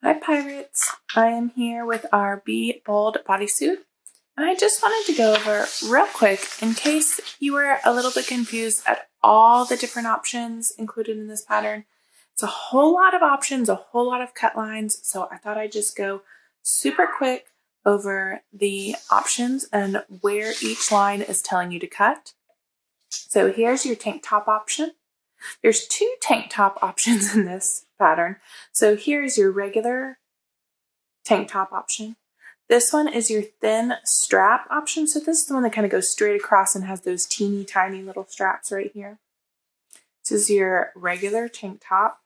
Hi Pirates, I am here with our Be Bold bodysuit, and I just wanted to go over real quick in case you were a little bit confused at all the different options included in this pattern. It's a whole lot of options, a whole lot of cut lines, so I thought I'd just go super quick over the options and where each line is telling you to cut. So here's your tank top option. There's two tank top options in this pattern. So here's your regular tank top option. This one is your thin strap option. So this is the one that kind of goes straight across and has those teeny tiny little straps right here. This is your regular tank top.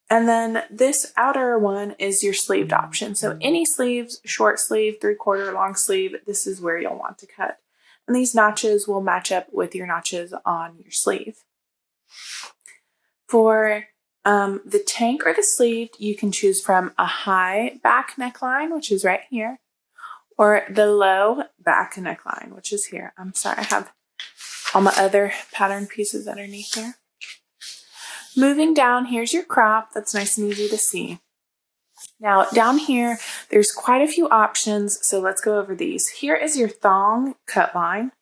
And then this outer one is your sleeved option. So any sleeves, short sleeve, 3/4, long sleeve, this is where you'll want to cut. And these notches will match up with your notches on your sleeve. For the tank or the sleeved, you can choose from a high back neckline, which is right here, or the low back neckline, which is here. I'm sorry, I have all my other pattern pieces underneath here. Moving down, here's your crop. That's nice and easy to see. Now down here, there's quite a few options, so let's go over these. Here is your thong cut line,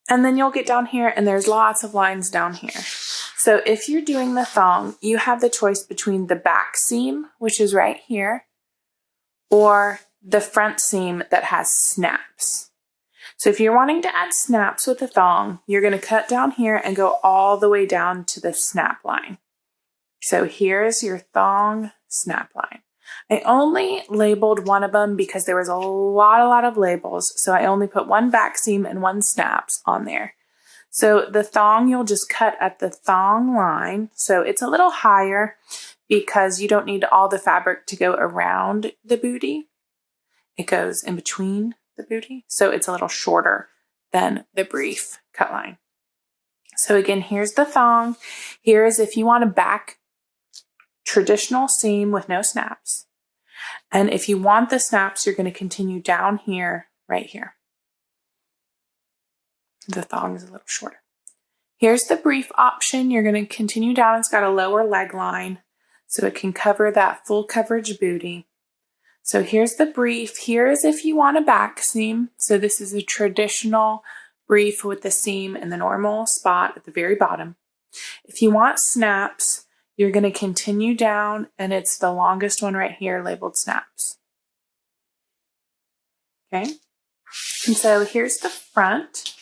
and then you'll get down here and there's lots of lines down here. So if you're doing the thong, you have the choice between the back seam, which is right here, or the front seam that has snaps. So if you're wanting to add snaps with the thong, you're going to cut down here and go all the way down to the snap line. So here's your thong snap line. I only labeled one of them because there was a lot of labels, so I only put one back seam and one snaps on there. So the thong, you'll just cut at the thong line. So it's a little higher because you don't need all the fabric to go around the booty. It goes in between the booty, so it's a little shorter than the brief cut line. So again, here's the thong. Here's if you want a back traditional seam with no snaps. And if you want the snaps, you're going to continue down here, right here. The thong is a little shorter. Here's the brief option. You're going to continue down. It's got a lower leg line, so it can cover that full coverage booty. So here's the brief. Here is if you want a back seam. So this is a traditional brief with the seam in the normal spot at the very bottom. If you want snaps, you're going to continue down, and it's the longest one right here labeled snaps. Okay, and so here's the front,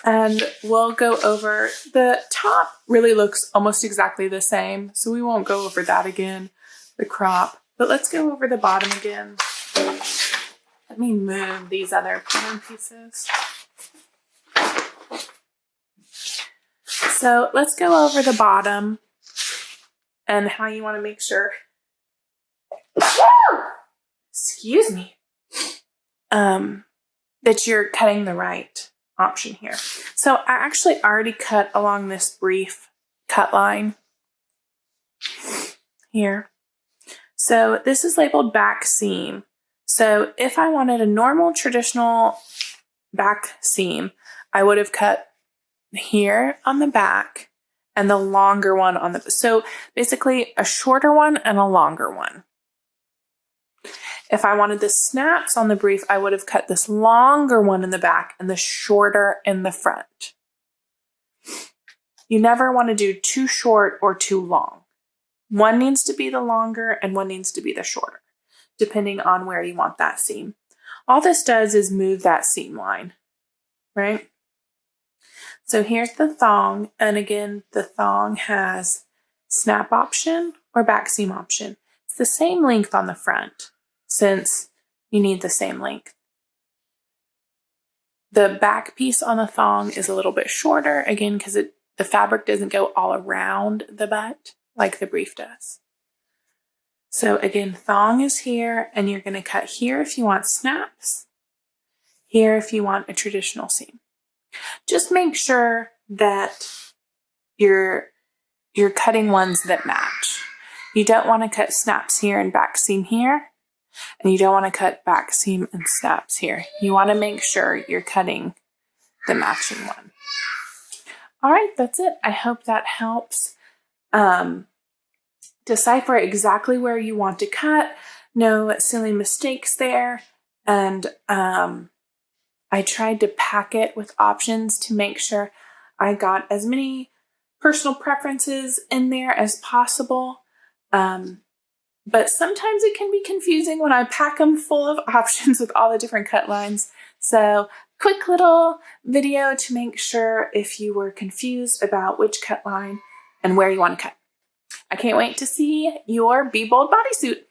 and we'll go over the top. Really looks almost exactly the same, so we won't go over that again, the crop, but let's go over the bottom again. Let me move these other pattern pieces. So let's go over the bottom and how you want to make sure, excuse me, that you're cutting the right option here. So I actually already cut along this brief cut line here. So this is labeled back seam. So if I wanted a normal traditional back seam, I would have cut here on the back and the longer one on the, so basically a shorter one and a longer one. If I wanted the snaps on the brief, I would have cut this longer one in the back and the shorter in the front. You never want to do too short or too long. One needs to be the longer and one needs to be the shorter, depending on where you want that seam. All this does is move that seam line, right? So here's the thong, and again, the thong has snap option or back seam option. It's the same length on the front, since you need the same length. The back piece on the thong is a little bit shorter, again, because the fabric doesn't go all around the butt like the brief does. So again, thong is here, and you're going to cut here if you want snaps, here if you want a traditional seam. Just make sure that you're cutting ones that match. You don't want to cut snaps here and back seam here, and you don't want to cut back seam and snaps here. You want to make sure you're cutting the matching one. All right, that's it. I hope that helps. decipher exactly where you want to cut, no silly mistakes there, and I tried to pack it with options to make sure I got as many personal preferences in there as possible. But sometimes it can be confusing when I pack them full of options with all the different cut lines. So quick little video to make sure if you were confused about which cut line and where you want to cut. I can't wait to see your Be Bold bodysuit.